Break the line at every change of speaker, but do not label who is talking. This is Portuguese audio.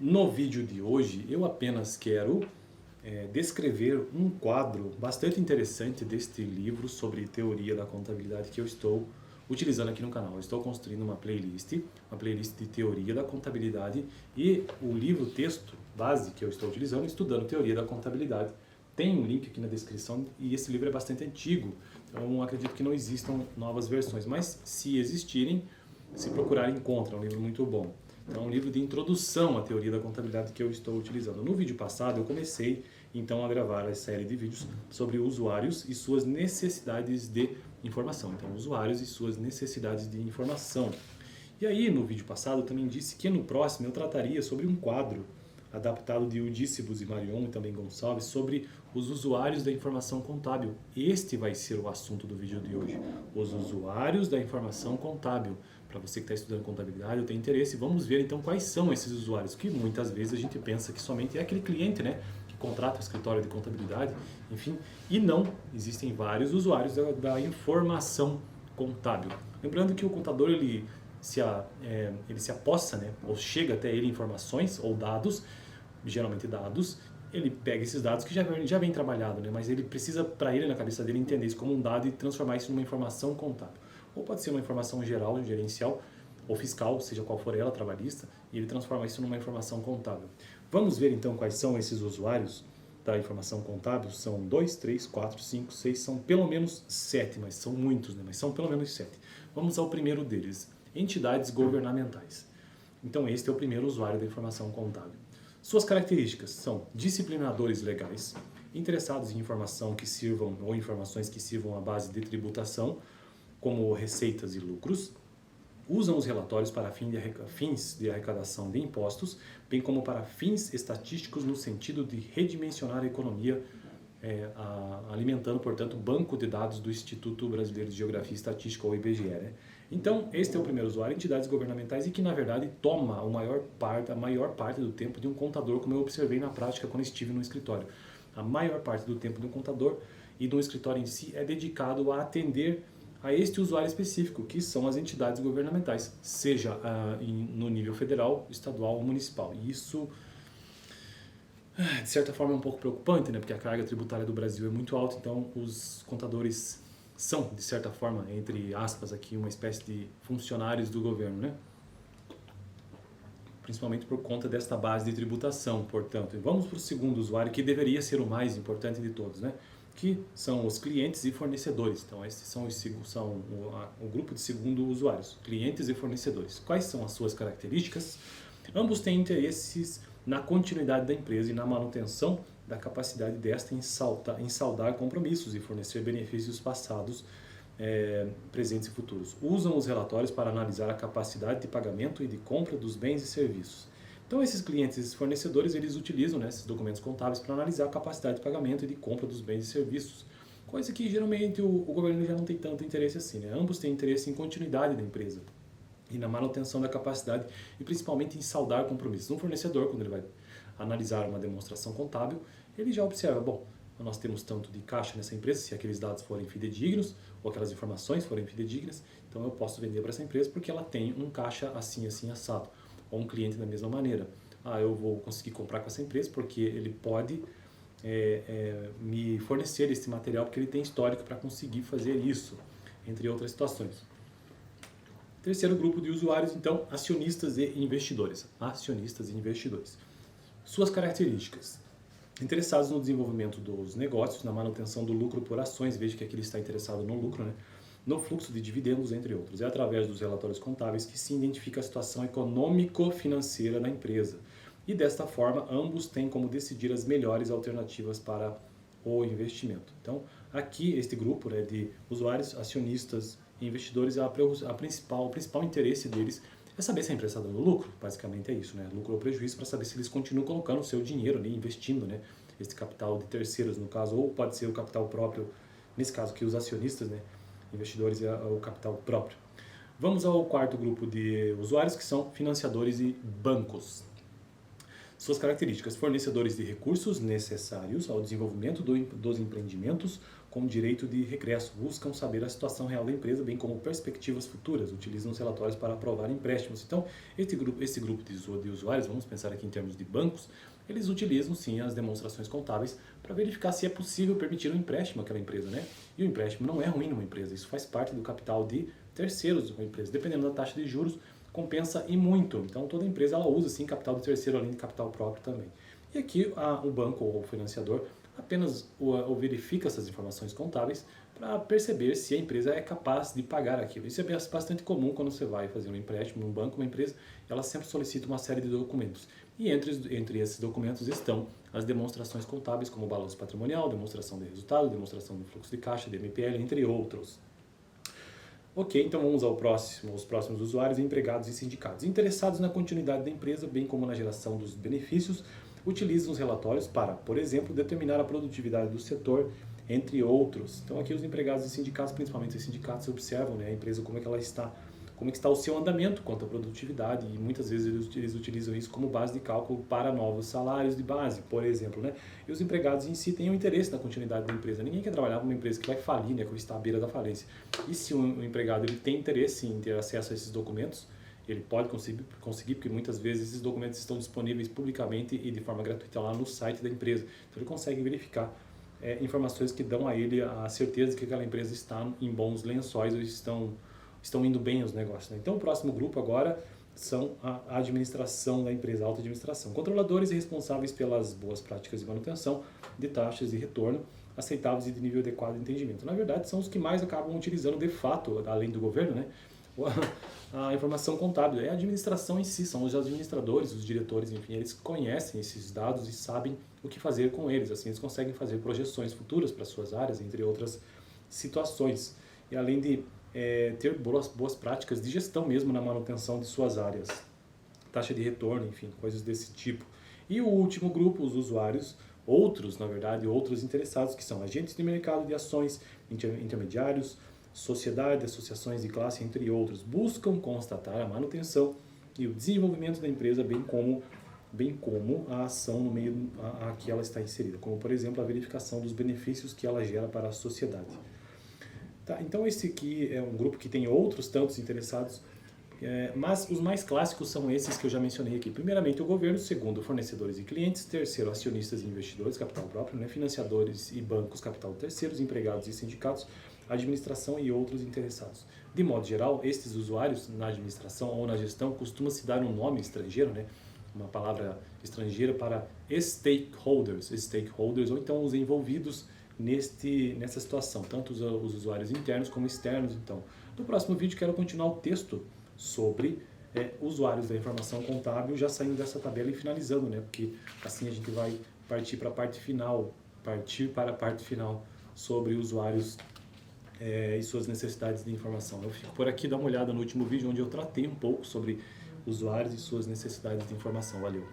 No vídeo de hoje eu apenas quero descrever um quadro bastante interessante deste livro sobre teoria da contabilidade que eu estou utilizando aqui no canal. Eu estou construindo uma playlist de teoria da contabilidade, e o livro texto base que eu estou utilizando, Estudando Teoria da Contabilidade, tem um link aqui na descrição, e esse livro é bastante antigo, então acredito que não existam novas versões, mas se existirem, se procurarem encontram, é um livro muito bom. Então é um livro de introdução à teoria da contabilidade que eu estou utilizando. No vídeo passado eu comecei então a gravar a série de vídeos sobre usuários e suas necessidades de informação. Então, usuários e suas necessidades de informação. E aí, no vídeo passado, eu também disse que no próximo eu trataria sobre um quadro adaptado de Eudícibus e Marion e também Gonçalves sobre os usuários da informação contábil. Este vai ser o assunto do vídeo de hoje, os usuários da informação contábil. Para você que está estudando contabilidade ou tem interesse, vamos ver então quais são esses usuários, que muitas vezes a gente pensa que somente é aquele cliente, né, que contrata o escritório de contabilidade, enfim, e não, existem vários usuários da informação contábil. Lembrando que o contador ele se apossa, né, ou chega até ele informações ou dados, geralmente dados, ele pega esses dados que já vem trabalhado, né, mas ele precisa, para ele na cabeça dele, entender isso como um dado e transformar isso numa informação contábil. Ou pode ser uma informação geral, gerencial, ou fiscal, seja qual for ela, trabalhista, e ele transforma isso numa informação contábil. Vamos ver então quais são esses usuários da informação contábil. São 2, 3, 4, 5, 6, são pelo menos 7, mas são muitos, né? Mas são pelo menos 7. Vamos ao primeiro deles, entidades governamentais. Então este é o primeiro usuário da informação contábil. Suas características são disciplinadores legais, interessados em informação que sirvam ou informações que sirvam à base de tributação, como receitas e lucros, usam os relatórios para fins de arrecadação de impostos, bem como para fins estatísticos no sentido de redimensionar a economia, alimentando, portanto, o banco de dados do Instituto Brasileiro de Geografia e Estatística, ou IBGE. Né? Então, este é o primeiro usuário, entidades governamentais, e que, na verdade, toma a maior parte do tempo de um contador, como eu observei na prática quando estive no escritório. A maior parte do tempo de um contador e do escritório em si é dedicado a atender a este usuário específico, que são as entidades governamentais, seja no nível federal, estadual ou municipal. E isso, de certa forma, é um pouco preocupante, né? Porque a carga tributária do Brasil é muito alta, então os contadores são, de certa forma, entre aspas, aqui, uma espécie de funcionários do governo, né? Principalmente por conta desta base de tributação, portanto. E vamos para o segundo usuário, que deveria ser o mais importante de todos, né? Que são os clientes e fornecedores. Então, esses são o grupo de segundo usuários, clientes e fornecedores. Quais são as suas características? Ambos têm interesses na continuidade da empresa e na manutenção da capacidade desta em saldar compromissos e fornecer benefícios passados, presentes e futuros. Usam os relatórios para analisar a capacidade de pagamento e de compra dos bens e serviços. Então, esses clientes e esses fornecedores, eles utilizam, né, esses documentos contábeis para analisar a capacidade de pagamento e de compra dos bens e serviços, coisa que geralmente o governo já não tem tanto interesse assim. Né? Ambos têm interesse em continuidade da empresa e na manutenção da capacidade e principalmente em saldar compromissos. Um fornecedor, quando ele vai analisar uma demonstração contábil, ele já observa, bom, nós temos tanto de caixa nessa empresa, se aqueles dados forem fidedignos ou aquelas informações forem fidedignas, então eu posso vender para essa empresa porque ela tem um caixa assim, assim, assado. Ou um cliente da mesma maneira. Eu vou conseguir comprar com essa empresa porque ele pode me fornecer esse material porque ele tem histórico para conseguir fazer isso, entre outras situações. Terceiro grupo de usuários, então, acionistas e investidores. Acionistas e investidores. Suas características. Interessados no desenvolvimento dos negócios, na manutenção do lucro por ações, veja que aqui ele está interessado no lucro, né? No fluxo de dividendos, entre outros. É através dos relatórios contábeis que se identifica a situação econômico-financeira da empresa. E desta forma, ambos têm como decidir as melhores alternativas para o investimento. Então, aqui, este grupo, né, de usuários, acionistas e investidores, o principal interesse deles é saber se a empresa está dando lucro. Basicamente é isso, né? Lucro ou prejuízo, para saber se eles continuam colocando o seu dinheiro ali, investindo, né? Esse capital de terceiros, no caso, ou pode ser o capital próprio, nesse caso aqui, os acionistas, né? Investidores é o capital próprio. Vamos ao quarto grupo de usuários, que são financiadores e bancos. Suas características: fornecedores de recursos necessários ao desenvolvimento dos empreendimentos com direito de regresso, buscam saber a situação real da empresa, bem como perspectivas futuras, utilizam os relatórios para aprovar empréstimos. Então, esse grupo de usuários, vamos pensar aqui em termos de bancos, eles utilizam sim as demonstrações contábeis para verificar se é possível permitir um empréstimo àquela empresa, né? E o empréstimo não é ruim numa empresa, isso faz parte do capital de terceiros de uma empresa, dependendo da taxa de juros, compensa e muito. Então toda empresa ela usa sim capital de terceiro além de capital próprio também. E aqui o banco ou o financiador apenas verifica essas informações contábeis para perceber se a empresa é capaz de pagar aquilo. Isso é bastante comum quando você vai fazer um empréstimo num banco, uma empresa, ela sempre solicita uma série de documentos. E entre esses documentos estão as demonstrações contábeis, como balanço patrimonial, demonstração de resultado, demonstração do fluxo de caixa, DMPL, entre outros. Ok, então vamos aos próximos usuários, empregados e sindicatos. Interessados na continuidade da empresa, bem como na geração dos benefícios, utilizam os relatórios para, por exemplo, determinar a produtividade do setor, entre outros. Então aqui os empregados e sindicatos, principalmente os sindicatos, observam, né, a empresa como é que está o seu andamento quanto à produtividade, e muitas vezes eles utilizam isso como base de cálculo para novos salários de base, por exemplo, né? E os empregados em si têm um interesse na continuidade da empresa. Ninguém quer trabalhar numa empresa que vai falir, né, que está à beira da falência. E se o empregado ele tem interesse em ter acesso a esses documentos, ele pode conseguir, porque muitas vezes esses documentos estão disponíveis publicamente e de forma gratuita lá no site da empresa. Então ele consegue verificar informações que dão a ele a certeza de que aquela empresa está em bons lençóis ou estão indo bem os negócios, né? Então o próximo grupo agora são a administração da empresa, a alta administração. Controladores e responsáveis pelas boas práticas de manutenção de taxas de retorno aceitáveis e de nível adequado de entendimento. Na verdade, são os que mais acabam utilizando de fato, além do governo, né, a informação contábil. É a administração em si, são os administradores, os diretores, enfim, eles conhecem esses dados e sabem o que fazer com eles. Assim, eles conseguem fazer projeções futuras para suas áreas, entre outras situações. E além de ter boas práticas de gestão mesmo na manutenção de suas áreas, taxa de retorno, enfim, coisas desse tipo. E o último grupo, os usuários, outros interessados, que são agentes de mercado de ações, intermediários, sociedade, associações de classe, entre outros, buscam constatar a manutenção e o desenvolvimento da empresa, bem como a ação no meio a que ela está inserida, como por exemplo a verificação dos benefícios que ela gera para a sociedade. Tá, então esse aqui é um grupo que tem outros tantos interessados, mas os mais clássicos são esses que eu já mencionei aqui. Primeiramente o governo, segundo fornecedores e clientes, terceiro acionistas e investidores, capital próprio, né, financiadores e bancos, capital terceiros, empregados e sindicatos, administração e outros interessados. De modo geral, estes usuários na administração ou na gestão costuma-se dar um nome estrangeiro, né, uma palavra estrangeira para stakeholders, ou então os envolvidos nessa situação, tanto os usuários internos como externos. Então, no próximo vídeo quero continuar o texto sobre usuários da informação contábil, já saindo dessa tabela e finalizando, né? Porque assim a gente vai partir para a parte final sobre usuários e suas necessidades de informação. Eu fico por aqui, dá uma olhada no último vídeo onde eu tratei um pouco sobre usuários e suas necessidades de informação. Valeu!